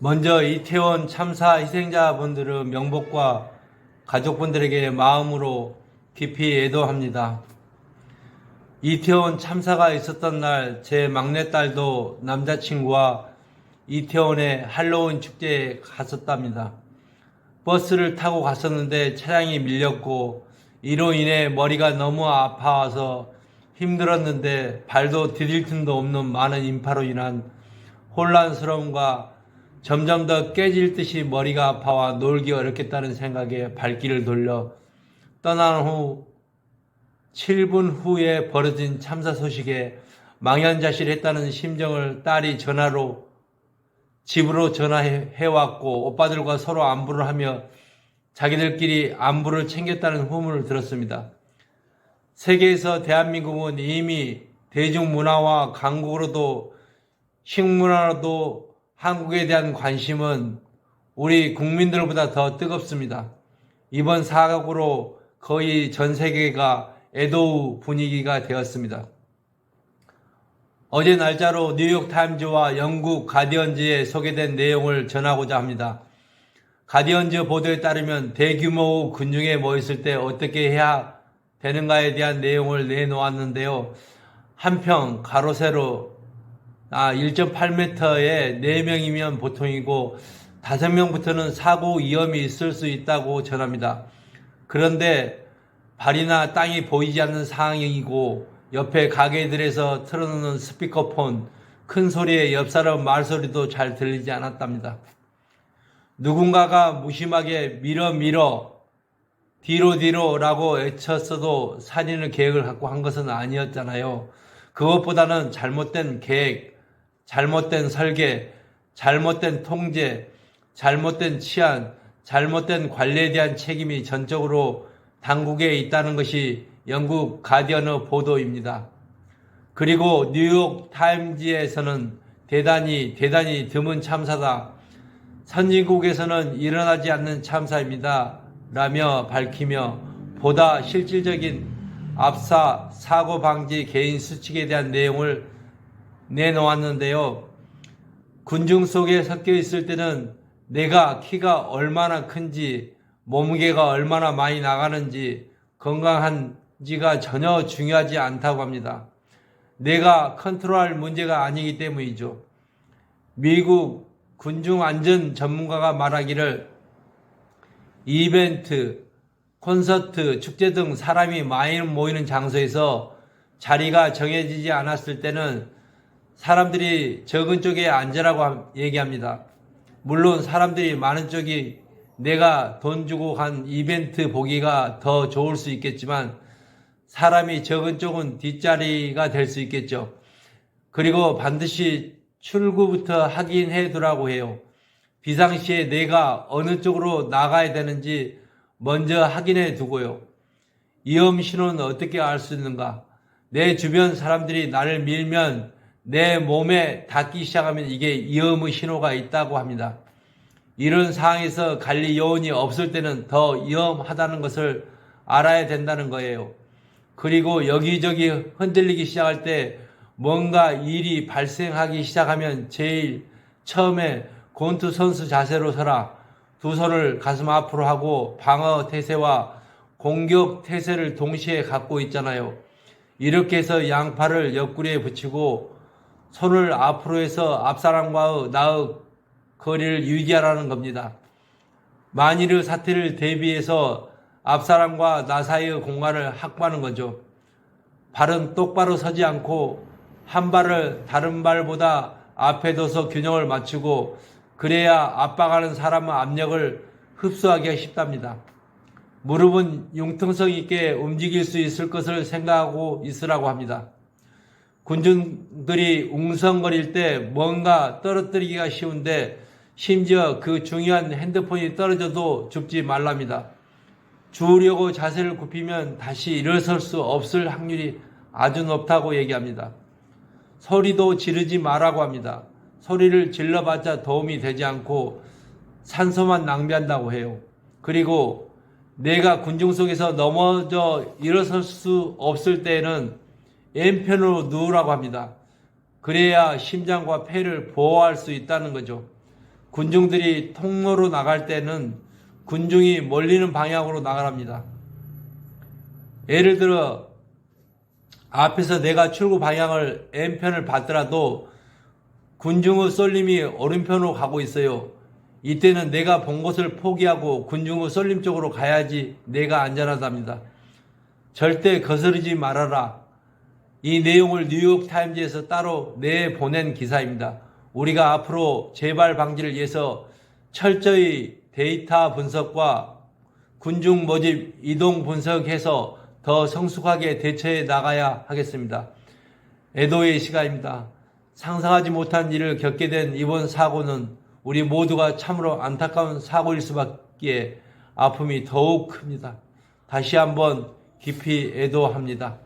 먼저 이태원 참사 희생자분들의 명복과 가족분들에게 마음으로 깊이 애도합니다. 이태원 참사가 있었던 날 제 막내딸도 남자친구와 이태원의 할로윈 축제에 갔었답니다. 버스를 타고 갔었는데 차량이 밀렸고 이로 인해 머리가 너무 아파와서 힘들었는데 발도 디딜 틈도 없는 많은 인파로 인한 혼란스러움과 점점 더 깨질 듯이 머리가 아파와 놀기 어렵겠다는 생각에 발길을 돌려 떠난 후 7분 후에 벌어진 참사 소식에 망연자실했다는 심정을 딸이 전화로 집으로 전화해왔고 오빠들과 서로 안부를 하며 자기들끼리 안부를 챙겼다는 후문을 들었습니다. 세계에서 대한민국은 이미 대중문화와 강국으로도 식문화로도 한국에 대한 관심은 우리 국민들보다 더 뜨겁습니다. 이번 사고로 거의 전 세계가 애도 분위기가 되었습니다. 어제 날짜로 뉴욕타임즈와 영국 가디언즈에 소개된 내용을 전하고자 합니다. 가디언즈 보도에 따르면 대규모 군중에 모였을 때 어떻게 해야 되는가에 대한 내용을 내놓았는데요. 한평 가로 세로 1.8m에 4명이면 보통이고 5명부터는 사고 위험이 있을 수 있다고 전합니다. 그런데 발이나 땅이 보이지 않는 상황이고 옆에 가게들에서 틀어놓는 스피커폰, 큰 소리에 옆 사람 말소리도 잘 들리지 않았답니다. 누군가가 무심하게 밀어 뒤로라고 외쳤어도 살리는 계획을 갖고 한 것은 아니었잖아요. 그것보다는 잘못된 계획, 잘못된 설계, 잘못된 통제, 잘못된 치안, 잘못된 관리에 대한 책임이 전적으로 당국에 있다는 것이 영국 가디언의 보도입니다. 그리고 뉴욕 타임즈에서는 대단히 드문 참사다. 선진국에서는 일어나지 않는 참사입니다. 라며 밝히며 보다 실질적인 압사, 사고 방지, 개인 수칙에 대한 내용을 내놓았는데요. 군중 속에 섞여 있을 때는 내가 키가 얼마나 큰지, 몸무게가 얼마나 많이 나가는지, 건강한지가 전혀 중요하지 않다고 합니다. 내가 컨트롤할 문제가 아니기 때문이죠. 미국 군중 안전 전문가가 말하기를 이벤트, 콘서트, 축제 등 사람이 많이 모이는 장소에서 자리가 정해지지 않았을 때는 사람들이 적은 쪽에 앉으라고 얘기합니다. 물론 사람들이 많은 쪽이 내가 돈 주고 간 이벤트 보기가 더 좋을 수 있겠지만 사람이 적은 쪽은 뒷자리가 될 수 있겠죠. 그리고 반드시 출구부터 확인해 두라고 해요. 비상시에 내가 어느 쪽으로 나가야 되는지 먼저 확인해 두고요. 위험 신호는 어떻게 알 수 있는가? 내 주변 사람들이 나를 밀면 내 몸에 닿기 시작하면 이게 위험의 신호가 있다고 합니다. 이런 상황에서 관리 요원이 없을 때는 더 위험하다는 것을 알아야 된다는 거예요. 그리고 여기저기 흔들리기 시작할 때 뭔가 일이 발생하기 시작하면 제일 처음에 권투 선수 자세로 서라. 두 손을 가슴 앞으로 하고 방어 태세와 공격 태세를 동시에 갖고 있잖아요. 이렇게 해서 양팔을 옆구리에 붙이고 손을 앞으로 해서 앞사람과의 나의 거리를 유지하라는 겁니다. 만일의 사태를 대비해서 앞사람과 나 사이의 공간을 확보하는 거죠. 발은 똑바로 서지 않고 한 발을 다른 발보다 앞에 둬서 균형을 맞추고 그래야 압박하는 사람의 압력을 흡수하기가 쉽답니다. 무릎은 융통성 있게 움직일 수 있을 것을 생각하고 있으라고 합니다. 군중들이 웅성거릴 때 뭔가 떨어뜨리기가 쉬운데 심지어 그 중요한 핸드폰이 떨어져도 줍지 말랍니다. 주우려고 자세를 굽히면 다시 일어설 수 없을 확률이 아주 높다고 얘기합니다. 소리도 지르지 말라고 합니다. 소리를 질러봤자 도움이 되지 않고 산소만 낭비한다고 해요. 그리고 내가 군중 속에서 넘어져 일어설 수 없을 때에는 왼편으로 누우라고 합니다. 그래야 심장과 폐를 보호할 수 있다는 거죠. 군중들이 통로로 나갈 때는 군중이 몰리는 방향으로 나가랍니다. 예를 들어 앞에서 내가 출구 방향을 N편을 봤더라도 군중의 쏠림이 오른편으로 가고 있어요. 이때는 내가 본 곳을 포기하고 군중의 쏠림 쪽으로 가야지 내가 안전하답니다. 절대 거스르지 말아라. 이 내용을 뉴욕타임즈에서 따로 내보낸 기사입니다. 우리가 앞으로 재발 방지를 위해서 철저히 데이터 분석과 군중 모집 이동 분석해서 더 성숙하게 대처해 나가야 하겠습니다. 애도의 시간입니다. 상상하지 못한 일을 겪게 된 이번 사고는 우리 모두가 참으로 안타까운 사고일 수밖에 아픔이 더욱 큽니다. 다시 한번 깊이 애도합니다.